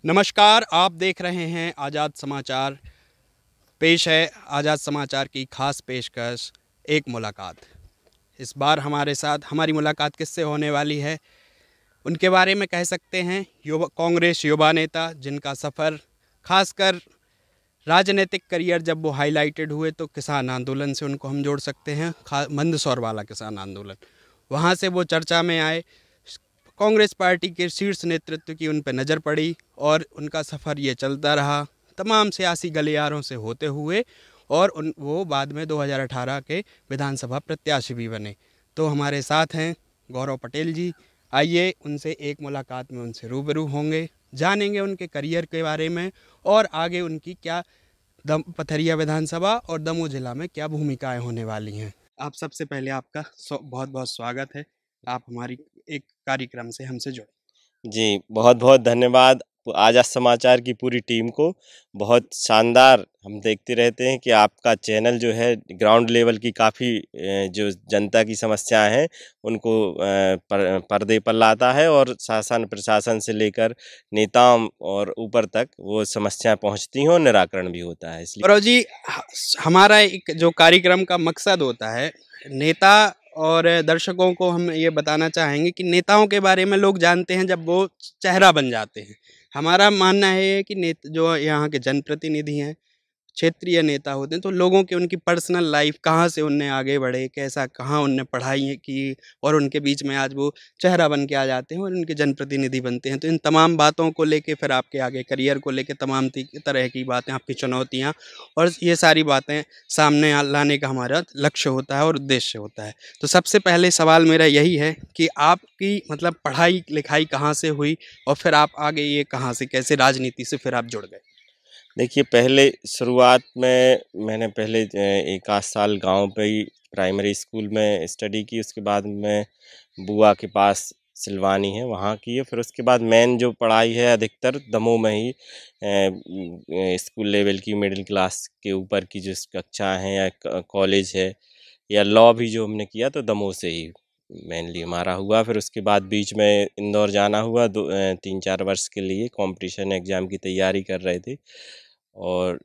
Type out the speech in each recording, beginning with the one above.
नमस्कार, आप देख रहे हैं आज़ाद समाचार। पेश है आज़ाद समाचार की खास पेशकश एक मुलाकात। इस बार हमारे साथ हमारी मुलाकात किससे होने वाली है, उनके बारे में कह सकते हैं युवा कांग्रेस युवा नेता जिनका सफ़र खासकर राजनीतिक करियर जब वो हाईलाइटेड हुए तो किसान आंदोलन से उनको हम जोड़ सकते हैं। मंदसौर वाला किसान आंदोलन, वहाँ से वो चर्चा में आए। कांग्रेस पार्टी के शीर्ष नेतृत्व की उन पर नज़र पड़ी और उनका सफ़र ये चलता रहा तमाम सियासी गलियारों से होते हुए, और वो बाद में 2018 के विधानसभा प्रत्याशी भी बने। तो हमारे साथ हैं गौरव पटेल जी। आइए उनसे एक मुलाकात में उनसे रूबरू होंगे, जानेंगे उनके करियर के बारे में और आगे उनकी क्या पथरिया विधानसभा और दमोह जिला में क्या भूमिकाएं होने वाली हैं। आप सबसे पहले आपका बहुत बहुत स्वागत है। आप हमारी एक कार्यक्रम से हमसे जुड़े। जी, बहुत-बहुत धन्यवाद आज़ाद समाचार की पूरी टीम को। बहुत शानदार हम देखते रहते हैं कि आपका चैनल जो है ग्राउंड लेवल की काफ़ी जो जनता की समस्याएँ हैं उनको पर्दे पर लाता है और शासन प्रशासन से लेकर नेताओं और ऊपर तक वो समस्याएँ पहुँचती हैं और निराकरण भी होता है। इसलिए गौरव जी, हमारा एक जो कार्यक्रम का मकसद होता है, नेता और दर्शकों को हम ये बताना चाहेंगे कि नेताओं के बारे में लोग जानते हैं जब वो चेहरा बन जाते हैं। हमारा मानना है ये कि जो यहाँ के जनप्रतिनिधि हैं, क्षेत्रीय नेता होते हैं, तो लोगों की उनकी पर्सनल लाइफ कहाँ से उनने आगे बढ़े, कैसा कहाँ उनने पढ़ाई की, और उनके बीच में आज वो चेहरा बन के आ जाते हैं और उनके जनप्रतिनिधि बनते हैं। तो इन तमाम बातों को लेके फिर आपके आगे करियर को लेके तमाम तरह की बातें, आपकी चुनौतियाँ और ये सारी बातें सामने लाने का हमारा लक्ष्य होता है और उद्देश्य होता है। तो सबसे पहले सवाल मेरा यही है कि आपकी मतलब पढ़ाई लिखाई कहाँ से हुई और फिर आप आगे ये कहाँ से कैसे राजनीति से फिर आप जुड़ गए? देखिए, पहले शुरुआत में मैंने पहले 1 आध साल गाँव पे ही प्राइमरी स्कूल में स्टडी की। उसके बाद मैं बुआ के पास सिलवानी है वहाँ की है। फिर उसके बाद मेन जो पढ़ाई है अधिकतर दमोह में ही स्कूल लेवल की मिडिल क्लास के ऊपर की जो कक्षाएँ हैं या कॉलेज है या लॉ भी जो हमने किया तो दमोह से ही मेनली हमारा हुआ। फिर उसके बाद बीच में इंदौर जाना हुआ 3-4 वर्ष के लिए कॉम्पिटिशन एग्ज़ाम की तैयारी कर रहे थे। और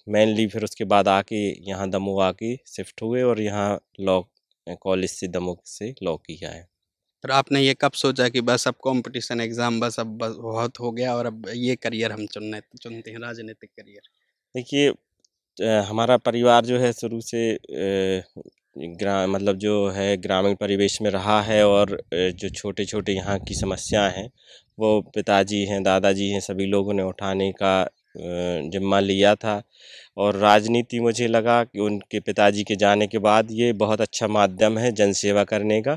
मेनली फिर उसके बाद आके यहाँ दमोह आके शिफ्ट हुए और यहाँ लॉ कॉलेज से दमोह से लॉ किया है। फिर आपने ये कब सोचा कि बस अब कंपटीशन एग्ज़ाम बस अब बस बहुत हो गया और अब ये करियर हम चुनते हैं राजनीतिक करियर? देखिए हमारा परिवार जो है शुरू से मतलब जो है ग्रामीण परिवेश में रहा है और जो छोटे-छोटे यहाँ की समस्याएँ हैं, वो पिताजी हैं, दादाजी हैं, सभी लोगों ने उठाने का ज़िम्मा लिया था। और राजनीति मुझे लगा कि उनके पिताजी के जाने के बाद ये बहुत अच्छा माध्यम है जनसेवा करने का।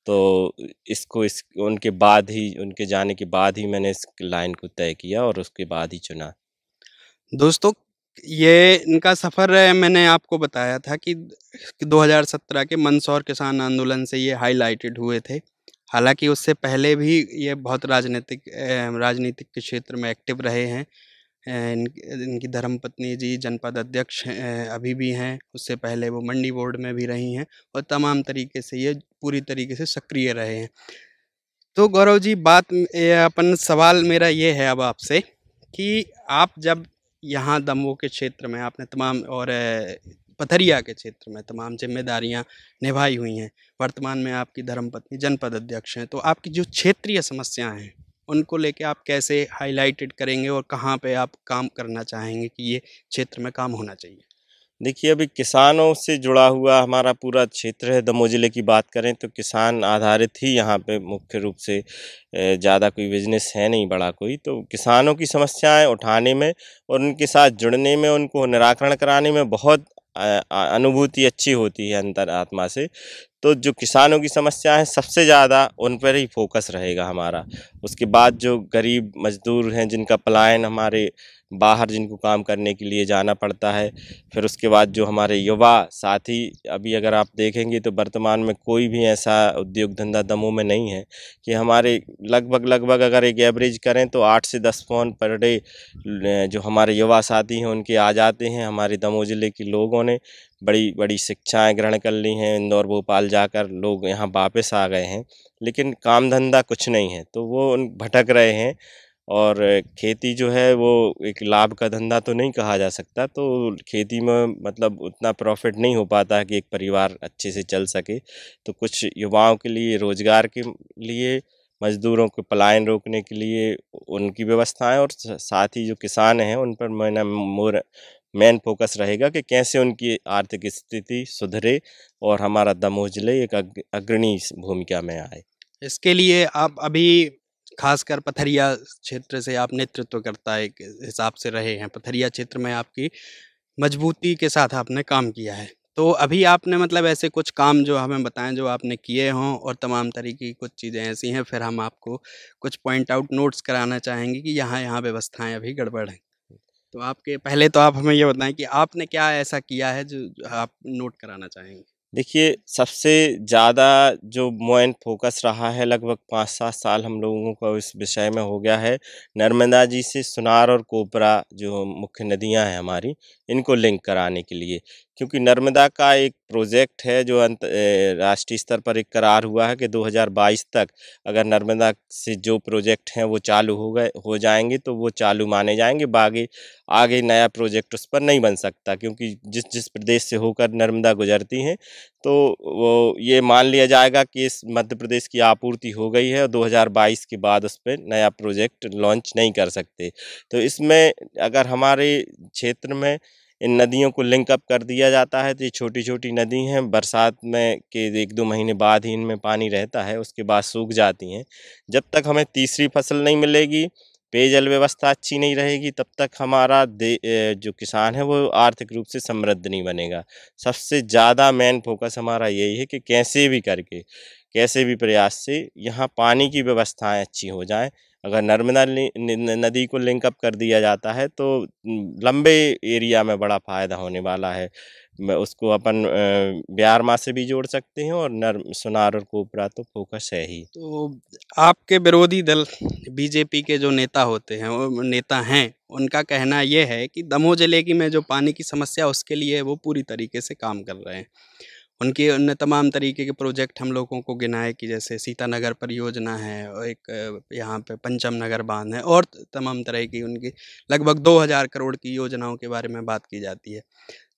तो इस उनके बाद ही उनके जाने के बाद ही मैंने इस लाइन को तय किया और उसके बाद ही चुना। दोस्तों, ये इनका सफ़र मैंने आपको बताया था कि 2017 के मंदसौर किसान आंदोलन से ये हाइलाइटेड हुए थे। हालाँकि उससे पहले भी ये बहुत राजनीतिक के क्षेत्र में एक्टिव रहे हैं। इनकी धर्मपत्नी जी जनपद अध्यक्ष हैं, अभी भी हैं। उससे पहले वो मंडी बोर्ड में भी रही हैं और तमाम तरीके से ये पूरी तरीके से सक्रिय रहे हैं। तो गौरव जी, अपन सवाल मेरा ये है अब आपसे कि आप जब यहाँ दमोह के क्षेत्र में आपने तमाम और पथरिया के क्षेत्र में तमाम जिम्मेदारियाँ निभाई हुई हैं, वर्तमान में आपकी धर्मपत्नी जनपद अध्यक्ष हैं, तो आपकी जो क्षेत्रीय समस्याएं हैं उनको लेके आप कैसे हाईलाइटेड करेंगे और कहाँ पे आप काम करना चाहेंगे कि ये क्षेत्र में काम होना चाहिए? देखिए, अभी किसानों से जुड़ा हुआ हमारा पूरा क्षेत्र है। दमोह ज़िले की बात करें तो किसान आधारित ही यहाँ पे मुख्य रूप से ज़्यादा कोई बिज़नेस है नहीं बड़ा कोई। तो किसानों की समस्याएँ उठाने में और उनके साथ जुड़ने में, उनको निराकरण कराने में बहुत अनुभूति अच्छी होती है अंतरात्मा से। तो जो किसानों की समस्या है सबसे ज़्यादा उन पर ही फ़ोकस रहेगा हमारा। उसके बाद जो गरीब मज़दूर हैं जिनका पलायन हमारे बाहर जिनको काम करने के लिए जाना पड़ता है। फिर उसके बाद जो हमारे युवा साथी, अभी अगर आप देखेंगे तो वर्तमान में कोई भी ऐसा उद्योग धंधा दमोह में नहीं है कि हमारे लगभग अगर एक एवरेज करें तो 8 से 10 फ़ोन पर डे जो हमारे युवा साथी हैं उनके आ जाते हैं। हमारे दमोह ज़िले के लोगों ने बड़ी शिक्षाएँ ग्रहण कर ली हैं। इंदौर, भोपाल जाकर लोग यहाँ वापस आ गए हैं, लेकिन काम धंधा कुछ नहीं है, तो वो भटक रहे हैं। और खेती जो है वो एक लाभ का धंधा तो नहीं कहा जा सकता, तो खेती में मतलब उतना प्रॉफिट नहीं हो पाता है कि एक परिवार अच्छे से चल सके। तो कुछ युवाओं के लिए रोजगार के लिए, मजदूरों के पलायन रोकने के लिए उनकी व्यवस्थाएं, और साथ ही जो किसान हैं उन पर मेन फोकस रहेगा कि कैसे उनकी आर्थिक स्थिति सुधरे और हमारा दमोह जिले एक अग्रणी भूमिका में आए। इसके लिए आप अभी खासकर पथरिया क्षेत्र से आप नेतृत्व करता एक हिसाब से रहे हैं। पथरिया क्षेत्र में आपकी मजबूती के साथ आपने काम किया है। तो अभी आपने मतलब ऐसे कुछ काम जो हमें बताएँ जो आपने किए हों, और तमाम तरीके की कुछ चीज़ें ऐसी हैं, फिर हम आपको कुछ पॉइंट आउट नोट्स कराना चाहेंगे कि यहाँ-यहाँ व्यवस्थाएँ अभी गड़बड़ हैं। तो आपके पहले तो आप हमें ये बताएँ कि आपने क्या ऐसा किया है जो आप नोट कराना चाहेंगे? देखिए, सबसे ज़्यादा जो मेन फ़ोकस रहा है लगभग 5-7 साल हम लोगों का इस विषय में हो गया है, नर्मदा जी से सुनार और कोपरा जो मुख्य नदियाँ हैं हमारी, इनको लिंक कराने के लिए। क्योंकि नर्मदा का एक प्रोजेक्ट है जो राष्ट्रीय स्तर पर एक करार हुआ है कि 2022 तक अगर नर्मदा से जो प्रोजेक्ट हैं वो चालू हो जाएँगे तो वो चालू माने जाएँगे। बाकी आगे नया प्रोजेक्ट उस पर नहीं बन सकता, क्योंकि जिस प्रदेश से होकर नर्मदा गुजरती हैं, तो वो ये मान लिया जाएगा कि इस मध्य प्रदेश की आपूर्ति हो गई है और 2022 के बाद उस पे नया प्रोजेक्ट लॉन्च नहीं कर सकते। तो इसमें अगर हमारे क्षेत्र में इन नदियों को लिंक अप कर दिया जाता है, तो ये छोटी-छोटी नदी हैं, बरसात में के 1-2 महीने बाद ही इनमें पानी रहता है, उसके बाद सूख जाती हैं। जब तक हमें तीसरी फसल नहीं मिलेगी, पेयजल व्यवस्था अच्छी नहीं रहेगी, तब तक हमारा जो किसान है वो आर्थिक रूप से समृद्ध नहीं बनेगा। सबसे ज़्यादा मेन फ़ोकस हमारा यही है कि कैसे भी करके, कैसे भी प्रयास से यहाँ पानी की व्यवस्थाएँ अच्छी हो जाएँ। अगर नर्मदा नदी को लिंक अप कर दिया जाता है तो लंबे एरिया में बड़ा फ़ायदा होने वाला है। मैं उसको अपन ब्यार माँ से भी जोड़ सकते हैं, और सुनार और कोपरा तो फ़ोकस है ही। तो आपके विरोधी दल बीजेपी के जो नेता होते हैं, वो नेता हैं, उनका कहना ये है कि दमोह जिले की में जो पानी की समस्या उसके लिए वो पूरी तरीके से काम कर रहे हैं। उनने तमाम तरीके के प्रोजेक्ट हम लोगों को गिनाए कि जैसे सीतानगर परियोजना है, और एक यहाँ पे पंचम नगर बांध है, और तमाम तरह की उनकी लगभग 2000 करोड़ की योजनाओं के बारे में बात की जाती है।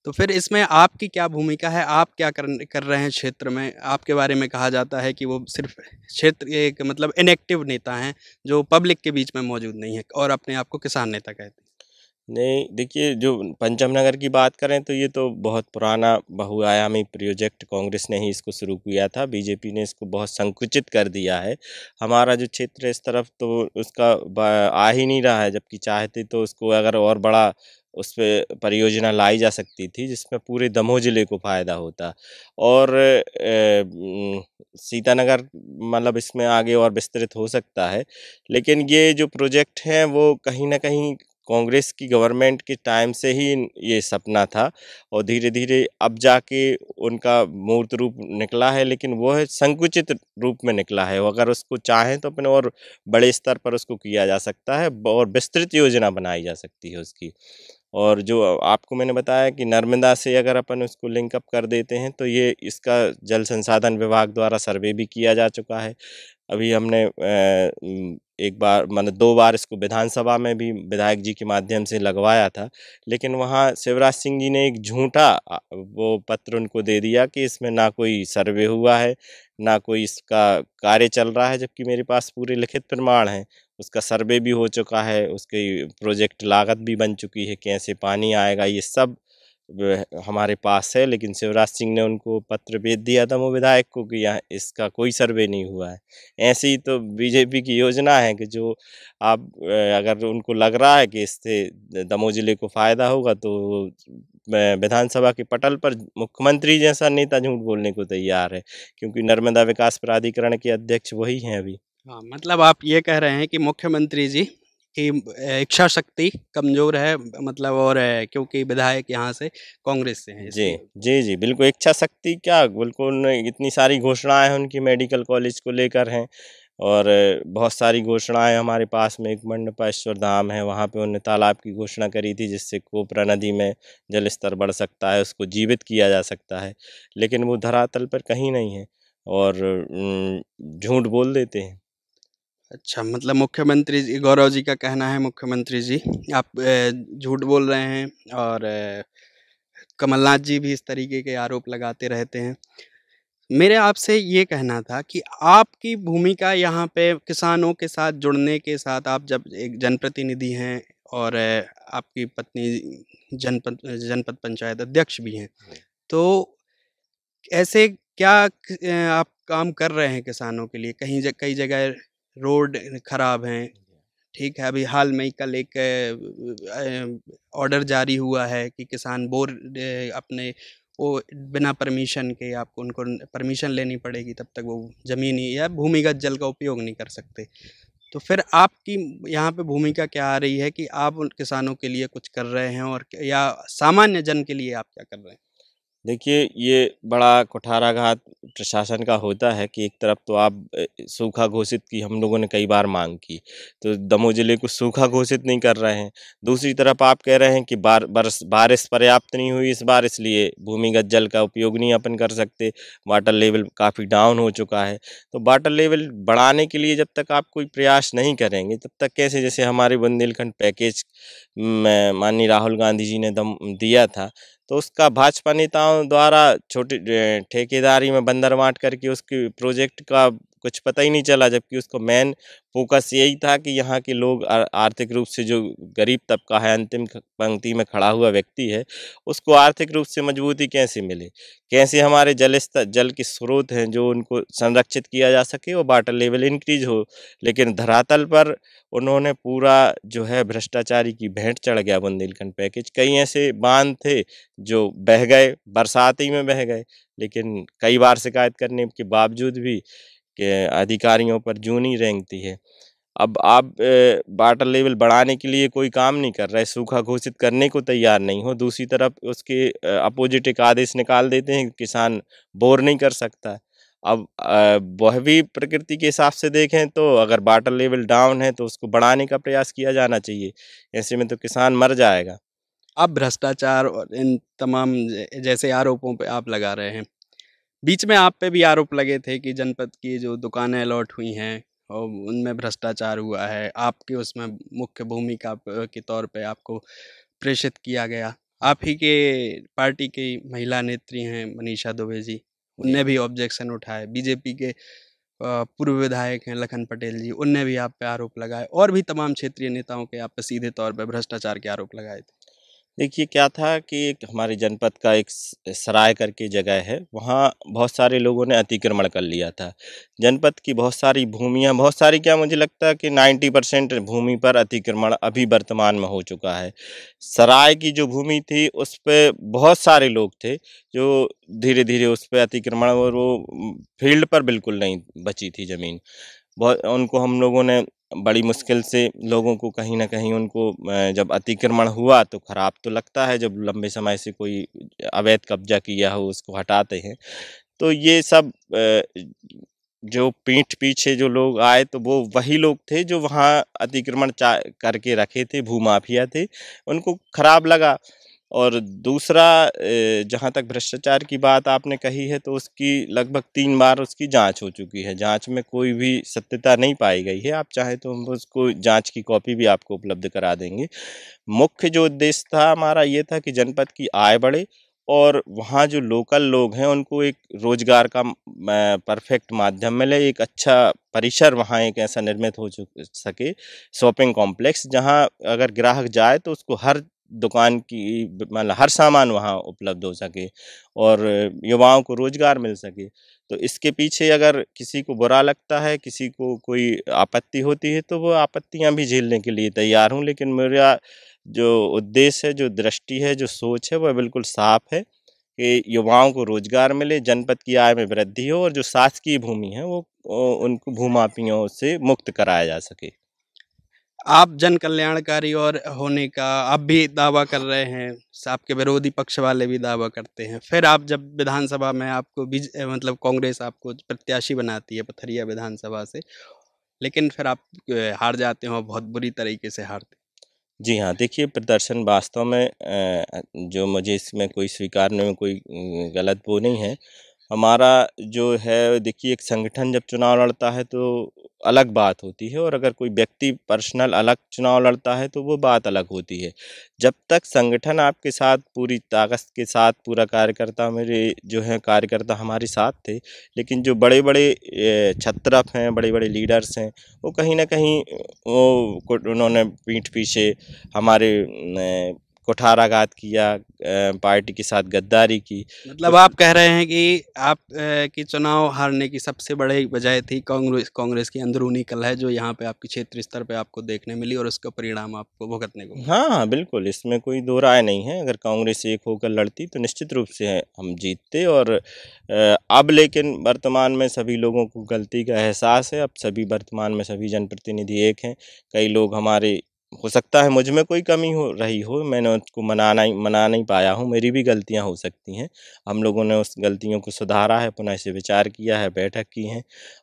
तो फिर इसमें आपकी क्या भूमिका है? आप क्या कर रहे हैं क्षेत्र में? आपके बारे में कहा जाता है कि वो सिर्फ़ क्षेत्र एक मतलब इनएक्टिव नेता हैं, जो पब्लिक के बीच में मौजूद नहीं है, और अपने आप को किसान नेता कहते हैं। नहीं, देखिए, जो पंचम नगर की बात करें तो ये तो बहुत पुराना बहुआयामी प्रोजेक्ट कांग्रेस ने ही इसको शुरू किया था। बीजेपी ने इसको बहुत संकुचित कर दिया है। हमारा जो क्षेत्र है इस तरफ तो उसका आ ही नहीं रहा है, जबकि चाहते तो उसको अगर और बड़ा उस पे परियोजना लाई जा सकती थी जिसमें पूरे दमोह ज़िले को फ़ायदा होता। और सीतानगर मतलब इसमें आगे और विस्तृत हो सकता है। लेकिन ये जो प्रोजेक्ट हैं वो कहीं न कहीं कांग्रेस की गवर्नमेंट के टाइम से ही ये सपना था, और धीरे-धीरे अब जाके उनका मूर्त रूप निकला है, लेकिन वो है संकुचित रूप में निकला है। वो अगर उसको चाहें तो अपने और बड़े स्तर पर उसको किया जा सकता है और विस्तृत योजना बनाई जा सकती है उसकी। और जो आपको मैंने बताया कि नर्मदा से अगर अपन उसको लिंक अप कर देते हैं तो ये इसका जल संसाधन विभाग द्वारा सर्वे भी किया जा चुका है। अभी हमने एक बार मतलब 2 बार इसको विधानसभा में भी विधायक जी के माध्यम से लगवाया था, लेकिन वहाँ शिवराज सिंह जी ने एक झूठा वो पत्र उनको दे दिया कि इसमें ना कोई सर्वे हुआ है, ना कोई इसका कार्य चल रहा है, जबकि मेरे पास पूरे लिखित प्रमाण हैं। उसका सर्वे भी हो चुका है, उसकी प्रोजेक्ट लागत भी बन चुकी है, कैसे पानी आएगा ये सब हमारे पास है। लेकिन शिवराज सिंह ने उनको पत्र भेज दिया था वो विधायक को कि यहाँ इसका कोई सर्वे नहीं हुआ है। ऐसी तो बीजेपी की योजना है कि जो आप अगर उनको लग रहा है कि इससे दमोह ज़िले को फ़ायदा होगा तो विधानसभा के पटल पर मुख्यमंत्री जैसा नेता झूठ बोलने को तैयार है, क्योंकि नर्मदा विकास प्राधिकरण के अध्यक्ष वही हैं अभी। हाँ, मतलब आप ये कह रहे हैं कि मुख्यमंत्री जी की इच्छा शक्ति कमज़ोर है, मतलब, और क्योंकि विधायक यहाँ से कांग्रेस से हैं जी, इसलिए। जी, बिल्कुल इच्छा शक्ति क्या, बिल्कुल इतनी सारी घोषणाएँ हैं उनकी मेडिकल कॉलेज को लेकर हैं, और बहुत सारी घोषणाएँ हमारे पास में एक मंडपेश्वर धाम है, वहाँ पे उन्होंने तालाब की घोषणा करी थी जिससे कोपरा नदी में जल स्तर बढ़ सकता है, उसको जीवित किया जा सकता है। लेकिन वो धरातल पर कहीं नहीं है, और झूठ बोल देते हैं। अच्छा, मतलब मुख्यमंत्री जी गौरव जी का कहना है, मुख्यमंत्री जी आप झूठ बोल रहे हैं, और कमलनाथ जी भी इस तरीके के आरोप लगाते रहते हैं। मेरे आपसे ये कहना था कि आपकी भूमिका यहाँ पे किसानों के साथ जुड़ने के साथ, आप जब एक जनप्रतिनिधि हैं और आपकी पत्नी जनपद जनपद पंचायत अध्यक्ष भी हैं, तो ऐसे क्या आप काम कर रहे हैं किसानों के लिए? कई जगह रोड खराब हैं, ठीक है, अभी हाल में ही कल एक ऑर्डर जारी हुआ है कि किसान अपने वो बिना परमिशन के, आपको उनको परमिशन लेनी पड़ेगी, तब तक वो ज़मीनी या भूमिगत जल का उपयोग नहीं कर सकते। तो फिर आपकी यहाँ पे भूमिका क्या आ रही है कि आप उन किसानों के लिए कुछ कर रहे हैं, और या सामान्य जन के लिए आप क्या कर रहे हैं? देखिए, ये बड़ा कुठाराघात प्रशासन का होता है कि एक तरफ तो आप सूखा घोषित की हम लोगों ने कई बार मांग की, तो दमोह ज़िले को सूखा घोषित नहीं कर रहे हैं। दूसरी तरफ आप कह रहे हैं कि बारिश पर्याप्त नहीं हुई इस बार, इसलिए भूमिगत जल का उपयोग नहीं अपन कर सकते, वाटर लेवल काफ़ी डाउन हो चुका है। तो वाटर लेवल बढ़ाने के लिए जब तक आप कोई प्रयास नहीं करेंगे, तब तक कैसे, जैसे हमारे बुंदेलखंड पैकेज में माननीय राहुल गांधी जी ने दम दिया था, तो उसका भाजपा नेताओं द्वारा छोटी ठेकेदारी में बंदरबांट करके उसके प्रोजेक्ट का कुछ पता ही नहीं चला, जबकि उसको मेन फोकस यही था कि यहाँ के लोग आर्थिक रूप से जो गरीब तबका है, अंतिम पंक्ति में खड़ा हुआ व्यक्ति है, उसको आर्थिक रूप से मजबूती कैसे मिले, कैसे हमारे जल के स्रोत हैं जो उनको संरक्षित किया जा सके और वाटर लेवल इंक्रीज हो। लेकिन धरातल पर उन्होंने पूरा जो है भ्रष्टाचारी की भेंट चढ़ गया बुंदेलखंड पैकेज। कई ऐसे बांध थे जो बह गए, बरसात ही में बह गए, लेकिन कई बार शिकायत करने के बावजूद भी कि अधिकारियों पर जूं नहीं रेंगती है। अब आप वाटर लेवल बढ़ाने के लिए कोई काम नहीं कर रहे, सूखा घोषित करने को तैयार नहीं हो, दूसरी तरफ उसके अपोजिट एक आदेश निकाल देते हैं कि किसान बोर नहीं कर सकता। अब वह भी प्रकृति के हिसाब से देखें तो अगर वाटर लेवल डाउन है तो उसको बढ़ाने का प्रयास किया जाना चाहिए, ऐसे में तो किसान मर जाएगा। आप भ्रष्टाचार और इन तमाम जैसे आरोपों पे आप लगा रहे हैं। बीच में आप पे भी आरोप लगे थे कि जनपद की जो दुकानें अलॉट हुई हैं और उनमें भ्रष्टाचार हुआ है। आपकी उसमें मुख्य भूमिका के तौर पे आपको प्रेषित किया गया। आप ही के पार्टी की महिला नेत्री हैं मनीषा दुबे जी, जी। उनने भी ऑब्जेक्शन उठाए। बीजेपी के पूर्व विधायक हैं लखन पटेल जी, उनने भी आप पे आरोप लगाए, और भी तमाम क्षेत्रीय नेताओं के आप पे सीधे तौर पे भ्रष्टाचार के आरोप लगाए थे। देखिए क्या था कि एक हमारे जनपद का एक सराय करके जगह है, वहाँ बहुत सारे लोगों ने अतिक्रमण कर लिया था। जनपद की बहुत सारी भूमियाँ, बहुत सारी क्या, मुझे लगता है कि 90% भूमि पर अतिक्रमण अभी वर्तमान में हो चुका है। सराय की जो भूमि थी उस पे बहुत सारे लोग थे जो धीरे धीरे उस पे अतिक्रमण, और वो फील्ड पर बिल्कुल नहीं बची थी ज़मीन। बहुत उनको हम लोगों ने बड़ी मुश्किल से लोगों को कहीं न कहीं उनको जब अतिक्रमण हुआ तो ख़राब तो लगता है, जब लंबे समय से कोई अवैध कब्ज़ा किया हो उसको हटाते हैं। तो ये सब जो पीठ पीछे जो लोग आए तो वो वही लोग थे जो वहाँ अतिक्रमण करके रखे थे, भूमाफिया थे, उनको खराब लगा। और दूसरा जहाँ तक भ्रष्टाचार की बात आपने कही है तो उसकी लगभग 3 बार उसकी जांच हो चुकी है। जांच में कोई भी सत्यता नहीं पाई गई है। आप चाहें तो हम उसको जांच की कॉपी भी आपको उपलब्ध करा देंगे। मुख्य जो उद्देश्य था हमारा ये था कि जनपद की आय बढ़े और वहाँ जो लोकल लोग हैं उनको एक रोज़गार का परफेक्ट माध्यम मिले, एक अच्छा परिसर वहाँ एक ऐसा निर्मित हो सके, शॉपिंग कॉम्प्लेक्स, जहाँ अगर ग्राहक जाए तो उसको हर दुकान की मतलब हर सामान वहाँ उपलब्ध हो सके और युवाओं को रोज़गार मिल सके। तो इसके पीछे अगर किसी को बुरा लगता है, किसी को कोई आपत्ति होती है, तो वो आपत्तियाँ भी झेलने के लिए तैयार हूँ। लेकिन मेरा जो उद्देश्य है, जो दृष्टि है, जो सोच है, वह बिल्कुल साफ़ है कि युवाओं को रोज़गार मिले, जनपद की आय में वृद्धि हो और जो शासकीय भूमि है वो उनको भूमाफियों से मुक्त कराया जा सके। आप जन कल्याणकारी और होने का आप भी दावा कर रहे हैं, आपके विरोधी पक्ष वाले भी दावा करते हैं। फिर आप जब विधानसभा में आपको मतलब कांग्रेस आपको प्रत्याशी बनाती है पथरिया विधानसभा से, लेकिन फिर आप हार जाते हो, बहुत बुरी तरीके से हारते हैं। जी हाँ, देखिए प्रदर्शन वास्तव में जो मुझे इसमें कोई स्वीकारने में कोई गलत वो नहीं है। हमारा जो है, देखिए एक संगठन जब चुनाव लड़ता है तो अलग बात होती है, और अगर कोई व्यक्ति पर्सनल अलग चुनाव लड़ता है तो वो बात अलग होती है। जब तक संगठन आपके साथ पूरी ताकत के साथ, पूरा कार्यकर्ता मेरे जो हैं कार्यकर्ता हमारे साथ थे, लेकिन जो बड़े-बड़े क्षत्रप हैं, बड़े-बड़े लीडर्स हैं, वो कहीं न कहीं उन्होंने पीठ पीछे हमारे कुठाराघात किया, पार्टी के साथ गद्दारी की। तो मतलब आप कह रहे हैं कि आप की चुनाव हारने की सबसे बड़ी वजह थी कांग्रेस की अंदरूनी कलह, जो यहाँ पे आपके क्षेत्र स्तर पे आपको देखने मिली और उसका परिणाम आपको भुगतने को मिला। हाँ, हाँ, बिल्कुल, इसमें कोई दो राय नहीं है। अगर कांग्रेस एक होकर लड़ती तो निश्चित रूप से हम जीतते, और अब लेकिन वर्तमान में सभी लोगों को गलती का एहसास है। अब सभी वर्तमान में सभी जनप्रतिनिधि एक हैं। कई लोग हमारे, हो सकता है मुझ में कोई कमी हो रही हो, मैंने उसको मना नहीं पाया हूँ, मेरी भी गलतियाँ हो सकती हैं। हम लोगों ने उस गलतियों को सुधारा है, पुनः इसे विचार किया है, बैठक की है,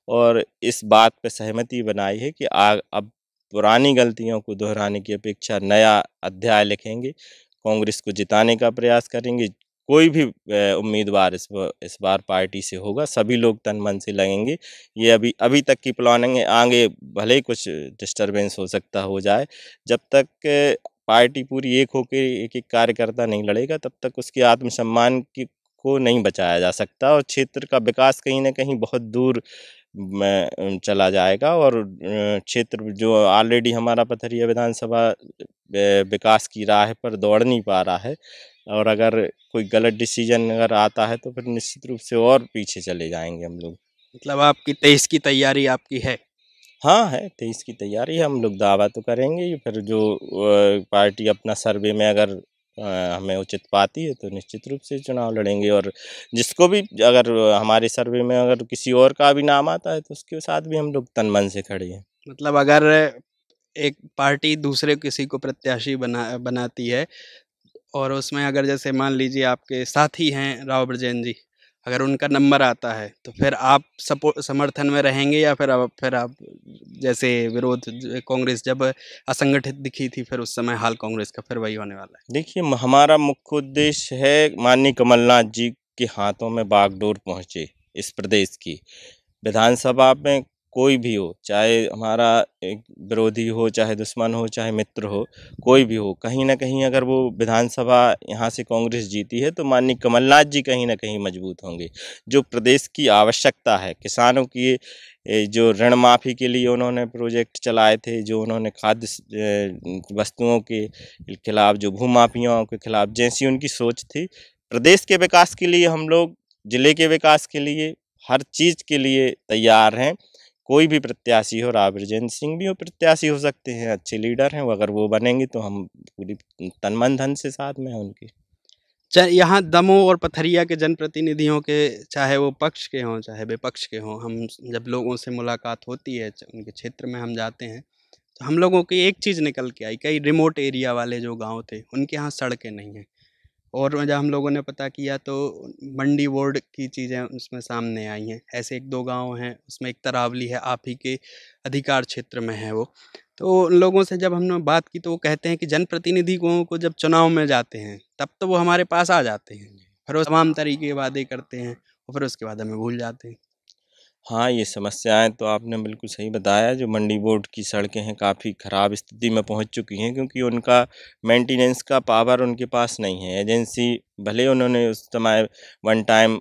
और इस बात पे सहमति बनाई है कि अब पुरानी गलतियों को दोहराने की अपेक्षा नया अध्याय लिखेंगे, कांग्रेस को जिताने का प्रयास करेंगे। कोई भी उम्मीदवार इस बार पार्टी से होगा, सभी लोग तन-मन से लगेंगे। ये अभी अभी तक की प्लानिंग है, आगे भले ही कुछ डिस्टर्बेंस हो जाए, जब तक पार्टी पूरी एक होके एक-एक कार्यकर्ता नहीं लड़ेगा, तब तक उसके आत्मसम्मान को नहीं बचाया जा सकता, और क्षेत्र का विकास कहीं न कहीं बहुत दूर में चला जाएगा, और क्षेत्र जो ऑलरेडी हमारा पथरिया विधानसभा विकास की राह पर दौड़ नहीं पा रहा है, और अगर कोई गलत डिसीजन अगर आता है तो फिर निश्चित रूप से और पीछे चले जाएंगे हम लोग। मतलब आपकी 23 की तैयारी आपकी है। हाँ है, 23 की तैयारी है, हम लोग दावा तो करेंगे ही, फिर जो पार्टी अपना सर्वे में अगर हमें उचित पाती है तो निश्चित रूप से चुनाव लड़ेंगे, और जिसको भी अगर हमारे सर्वे में अगर किसी और का भी नाम आता है तो उसके साथ भी हम लोग तन मन से खड़े हैं। मतलब अगर एक पार्टी दूसरे किसी को प्रत्याशी बनाती है और उसमें अगर जैसे मान लीजिए आपके साथी हैं राव ब्रजेन जी, अगर उनका नंबर आता है तो फिर आप समर्थन में रहेंगे, या फिर आप जैसे कांग्रेस जब असंगठित दिखी थी फिर उस समय हाल कांग्रेस का फिर वही होने वाला है। देखिए हमारा मुख्य उद्देश्य है माननीय कमलनाथ जी के हाथों में बागडोर पहुँचे इस प्रदेश की। विधानसभा में कोई भी हो, चाहे हमारा एक विरोधी हो, चाहे दुश्मन हो, चाहे मित्र हो, कोई भी हो, कहीं न कहीं अगर वो विधानसभा यहाँ से कांग्रेस जीती है तो माननीय कमलनाथ जी कहीं न कहीं मजबूत होंगे। जो प्रदेश की आवश्यकता है, किसानों की जो ऋण माफ़ी के लिए उन्होंने प्रोजेक्ट चलाए थे, जो उन्होंने खाद्य वस्तुओं के खिलाफ, जो भूमाफियाओं के खिलाफ जैसी उनकी सोच थी, प्रदेश के विकास के लिए हम लोग, ज़िले के विकास के लिए, हर चीज़ के लिए तैयार हैं। कोई भी प्रत्याशी हो, राव बृजेंद्र सिंह भी वो प्रत्याशी हो सकते हैं, अच्छे लीडर हैं, वो अगर वो बनेंगे तो हम पूरी तन मन धन से साथ में हैं उनके। यहाँ दमोह और पथरिया के जनप्रतिनिधियों के, चाहे वो पक्ष के हों चाहे विपक्ष के हों, हम जब लोगों से मुलाकात होती है, उनके क्षेत्र में हम जाते हैं, तो हम लोगों की एक चीज़ निकल के आई, कई रिमोट एरिया वाले जो गांव थे उनके यहाँ सड़कें नहीं हैं। और जब हम लोगों ने पता किया तो मंडी बोर्ड की चीज़ें उसमें सामने आई हैं। ऐसे 1-2 गाँव हैं, उसमें एक तरावली है, आप ही के अधिकार क्षेत्र में है वो। तो उन लोगों से जब हमने बात की तो वो कहते हैं कि जनप्रतिनिधि को जब चुनाव में जाते हैं, तब तो वो हमारे पास आ जाते हैं। फिर वो तमाम तरीके के वादे करते हैं और फिर उसके बाद हमें भूल जाते हैं। हाँ, ये समस्याएँ तो आपने बिल्कुल सही बताया, जो मंडी बोर्ड की सड़कें हैं काफ़ी ख़राब स्थिति में पहुँच चुकी हैं, क्योंकि उनका मेंटेनेंस का पावर उनके पास नहीं है। एजेंसी भले उन्होंने उस समय वन टाइम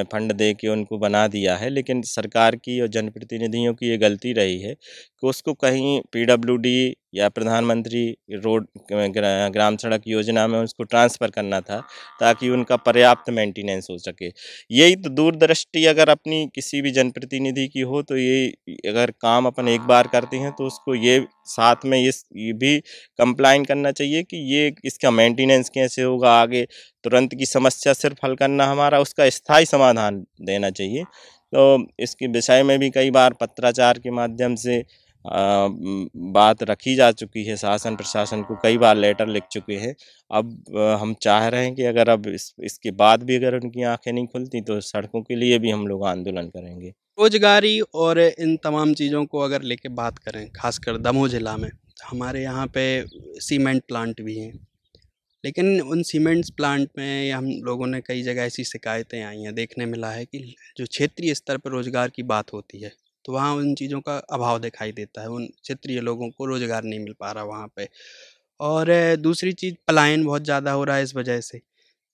फंड दे के उनको बना दिया है, लेकिन सरकार की और जनप्रतिनिधियों की ये गलती रही है कि उसको कहीं पीडब्ल्यूडी या प्रधानमंत्री रोड ग्राम सड़क योजना में उसको ट्रांसफ़र करना था, ताकि उनका पर्याप्त मेंटेनेंस हो सके। यही तो दूरदृष्टि अगर अपनी किसी भी जनप्रतिनिधि की हो, तो ये अगर काम अपन एक बार करते हैं तो उसको ये साथ में ये भी कंप्लाइन करना चाहिए कि ये इसका मेंटेनेंस कैसे होगा आगे। तुरंत की समस्या सिर्फ हल करना हमारा, उसका स्थायी समाधान देना चाहिए। तो इसके विषय में भी कई बार पत्राचार के माध्यम से बात रखी जा चुकी है, शासन प्रशासन को कई बार लेटर लिख चुके हैं। अब हम चाह रहे हैं कि अगर अब इसके बाद भी अगर उनकी आँखें नहीं खुलती तो सड़कों के लिए भी हम लोग आंदोलन करेंगे। रोजगारी और इन तमाम चीज़ों को अगर लेके बात करें, खासकर दमोह जिला में, तो हमारे यहाँ पे सीमेंट प्लांट भी हैं। लेकिन उन सीमेंट्स प्लांट में हम लोगों ने कई जगह ऐसी शिकायतें आई हैं, देखने मिला है कि जो क्षेत्रीय स्तर पर रोज़गार की बात होती है, तो वहाँ उन चीज़ों का अभाव दिखाई देता है, उन क्षेत्रीय लोगों को रोज़गार नहीं मिल पा रहा वहाँ पे। और दूसरी चीज़ पलायन बहुत ज़्यादा हो रहा है इस वजह से।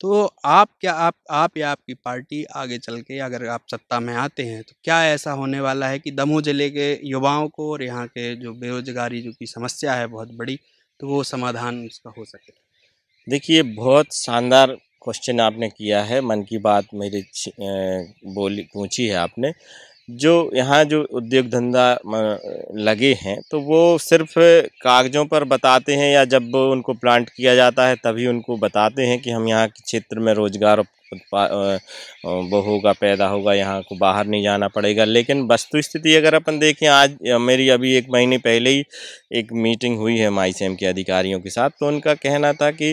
तो आप या आपकी पार्टी आगे चल के अगर आप सत्ता में आते हैं, तो क्या ऐसा होने वाला है कि दमोह ज़िले के युवाओं को और यहाँ के जो बेरोज़गारी जो की समस्या है बहुत बड़ी, तो वो समाधान उसका हो सके? देखिए, बहुत शानदार क्वेश्चन आपने किया है, मन की बात मेरी बोली पूछी है आपने। जो यहाँ जो उद्योग धंधा लगे हैं, तो वो सिर्फ़ कागज़ों पर बताते हैं, या जब वो उनको प्लांट किया जाता है तभी उनको बताते हैं कि हम यहाँ के क्षेत्र में रोज़गार वो होगा, पैदा होगा, यहाँ को बाहर नहीं जाना पड़ेगा। लेकिन वस्तु स्थिति अगर अपन देखें, आज मेरी अभी 1 महीने पहले ही एक मीटिंग हुई है माईसेम के अधिकारियों के साथ, तो उनका कहना था कि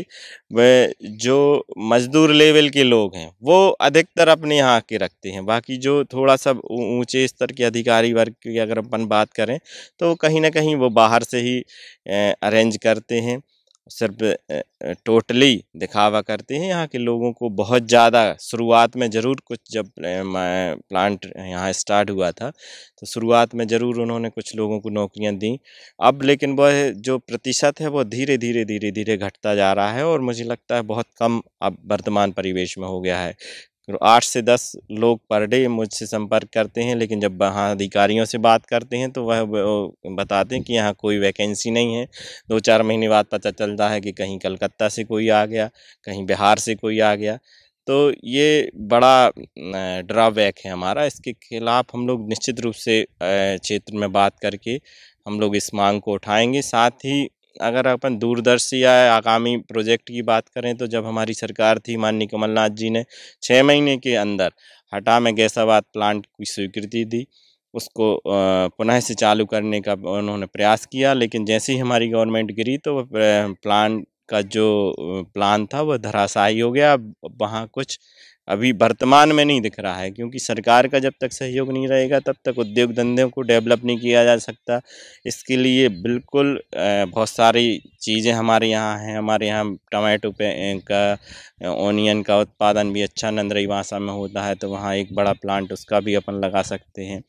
वह जो मज़दूर लेवल के लोग हैं, वो अधिकतर अपने यहाँ के रखते हैं। बाकी जो थोड़ा-सा ऊँचे स्तर के अधिकारी वर्ग की अगर अपन बात करें, तो कहीं न कहीं वो बाहर से ही अरेंज करते हैं। सिर्फ़ टोटली दिखावा करते हैं। यहाँ के लोगों को बहुत ज़्यादा शुरुआत में ज़रूर कुछ, जब मैं प्लांट यहाँ स्टार्ट हुआ था, तो शुरुआत में ज़रूर उन्होंने कुछ लोगों को नौकरियाँ दी। अब लेकिन वह जो प्रतिशत है वो धीरे-धीरे घटता जा रहा है, और मुझे लगता है बहुत कम अब वर्तमान परिवेश में हो गया है। 8 से 10 लोग पर डे मुझसे संपर्क करते हैं, लेकिन जब वहाँ अधिकारियों से बात करते हैं तो वह वो बताते हैं कि यहाँ कोई वैकेंसी नहीं है। 2-4 महीने बाद पता चलता है कि कहीं कलकत्ता से कोई आ गया, कहीं बिहार से कोई आ गया। तो ये बड़ा ड्रॉबैक है हमारा। इसके खिलाफ हम लोग निश्चित रूप से क्षेत्र में बात करके हम लोग इस मांग को उठाएँगे। साथ ही अगर अपन दूरदर्शी या आगामी प्रोजेक्ट की बात करें, तो जब हमारी सरकार थी, माननीय कमलनाथ जी ने 6 महीने के अंदर हटा में गैसाबाद प्लांट की स्वीकृति दी। उसको पुनः से चालू करने का उन्होंने प्रयास किया, लेकिन जैसे ही हमारी गवर्नमेंट गिरी तो वह प्लांट का जो प्लान था वह धराशायी हो गया। अब वहाँ कुछ अभी वर्तमान में नहीं दिख रहा है, क्योंकि सरकार का जब तक सहयोग नहीं रहेगा तब तक उद्योग धंधों को डेवलप नहीं किया जा सकता। इसके लिए बिल्कुल बहुत सारी चीज़ें हमारे यहाँ हैं। हमारे यहाँ टमाटो का ओनियन का उत्पादन भी अच्छा नंदरईवासा में होता है, तो वहाँ एक बड़ा प्लांट उसका भी अपन लगा सकते हैं।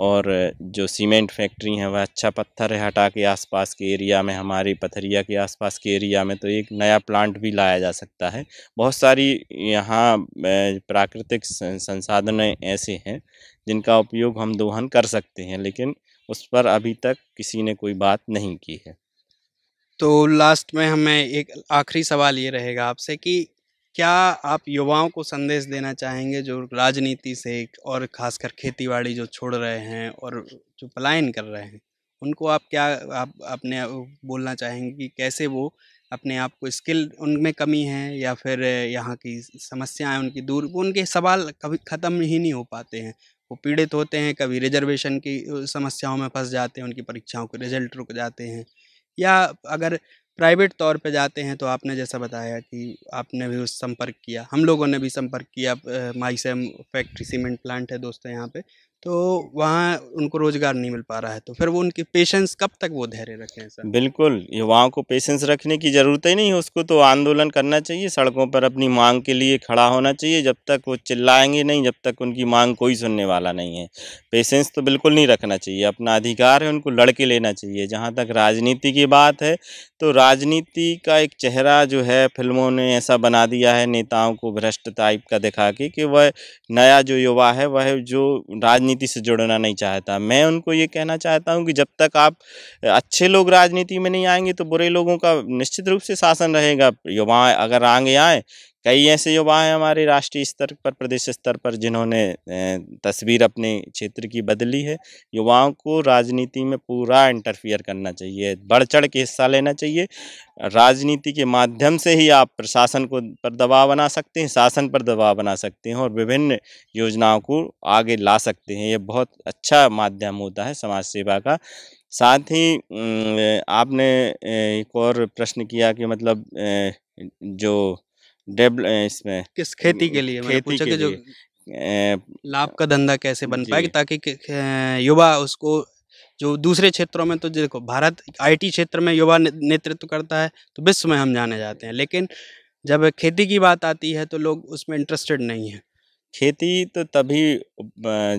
और जो सीमेंट फैक्ट्री है, वह अच्छा पत्थर है हटा के आसपास के एरिया में, हमारी पथरिया के आसपास के एरिया में, तो एक नया प्लांट भी लाया जा सकता है। बहुत सारी यहाँ प्राकृतिक संसाधन ऐसे हैं जिनका उपयोग हम दोहन कर सकते हैं, लेकिन उस पर अभी तक किसी ने कोई बात नहीं की है। तो लास्ट में हमें एक आखिरी सवाल ये रहेगा आपसे कि क्या आप युवाओं को संदेश देना चाहेंगे जो राजनीति से और खासकर खेती-बाड़ी जो छोड़ रहे हैं और जो पलायन कर रहे हैं, उनको आप क्या आप अपने बोलना चाहेंगे कि कैसे वो अपने आप को स्किल उनमें कमी है या फिर यहाँ की समस्याएँ उनकी दूर उनके सवाल कभी ख़त्म ही नहीं हो पाते हैं। वो पीड़ित होते हैं, कभी रिज़र्वेशन की समस्याओं में फँस जाते हैं, उनकी परीक्षाओं के रिज़ल्ट रुक जाते हैं। या अगर प्राइवेट तौर पे जाते हैं तो आपने जैसा बताया कि आपने भी उस संपर्क किया, हम लोगों ने भी संपर्क किया माइसेम फैक्ट्री सीमेंट प्लांट है दोस्तों यहाँ पे, तो वहाँ उनको रोज़गार नहीं मिल पा रहा है, तो फिर वो उनकी पेशेंस कब तक वो धैर्य रखें सर? बिल्कुल, युवाओं को पेशेंस रखने की ज़रूरत ही नहीं है, उसको तो आंदोलन करना चाहिए, सड़कों पर अपनी माँग के लिए खड़ा होना चाहिए। जब तक वो चिल्लाएँगे नहीं, जब तक उनकी माँग कोई सुनने वाला नहीं है। पेशेंस तो बिल्कुल नहीं रखना चाहिए, अपना अधिकार है, उनको लड़ के लेना चाहिए। जहाँ तक राजनीति की बात है, तो राजनीति का एक चेहरा जो है फ़िल्मों ने ऐसा बना दिया है, नेताओं को भ्रष्ट टाइप का दिखा के, कि वह नया जो युवा है, वह जो राजनीति से जुड़ना नहीं चाहता। मैं उनको ये कहना चाहता हूँ कि जब तक आप अच्छे लोग राजनीति में नहीं आएँगे, तो बुरे लोगों का निश्चित रूप से शासन रहेगा। युवा अगर आगे आएँ, कई ऐसे युवा हैं हमारे राष्ट्रीय स्तर पर, प्रदेश स्तर पर, जिन्होंने तस्वीर अपने क्षेत्र की बदली है। युवाओं को राजनीति में पूरा इंटरफियर करना चाहिए, बढ़-चढ़ के हिस्सा लेना चाहिए। राजनीति के माध्यम से ही आप प्रशासन को पर दबाव बना सकते हैं, शासन पर दबाव बना सकते हैं, और विभिन्न योजनाओं को आगे ला सकते हैं। ये बहुत अच्छा माध्यम होता है समाज सेवा का। साथ ही आपने एक और प्रश्न किया कि मतलब जो इसमें किस खेती के लिए मैंने खेती पूछा के कि जो लिए लाभ का धंधा कैसे बन जी। पाए ताकि युवा उसको जो दूसरे क्षेत्रों में तो देखो, भारत आईटी क्षेत्र में युवा नेतृत्व करता है तो विश्व में हम जाने जाते हैं, लेकिन जब खेती की बात आती है तो लोग उसमें इंटरेस्टेड नहीं हैं। खेती तो तभी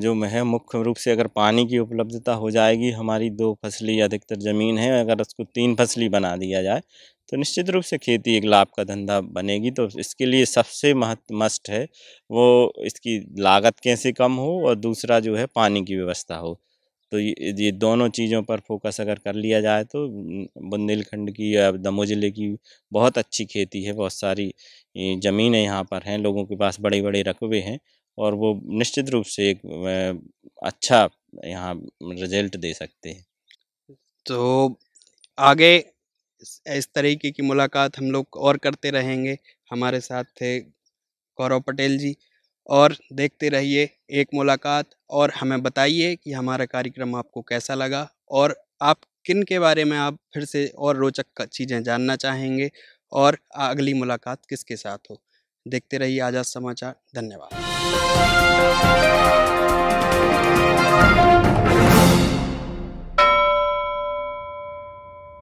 जो है मुख्य रूप से अगर पानी की उपलब्धता हो जाएगी, हमारी 2 फसली अधिकतर ज़मीन है, अगर उसको 3 फसली बना दिया जाए, तो निश्चित रूप से खेती एक लाभ का धंधा बनेगी। तो इसके लिए सबसे मस्ट है, वो इसकी लागत कैसे कम हो और दूसरा जो है पानी की व्यवस्था हो। तो ये दोनों चीज़ों पर फ़ोकस अगर कर लिया जाए तो बुंदेलखंड की या दमोह ज़िले की बहुत अच्छी खेती है, बहुत सारी ज़मीनें यहाँ पर हैं, लोगों के पास बड़े-बड़े रकबे हैं और वो निश्चित रूप से एक अच्छा यहाँ रिज़ल्ट दे सकते हैं। तो आगे इस तरीके की मुलाकात हम लोग और करते रहेंगे। हमारे साथ थे गौरव पटेल जी, और देखते रहिए एक मुलाकात, और हमें बताइए कि हमारा कार्यक्रम आपको कैसा लगा और आप किन के बारे में आप फिर से और रोचक चीज़ें जानना चाहेंगे, और अगली मुलाकात किसके साथ हो। देखते रहिए आज़ाद समाचार। धन्यवाद।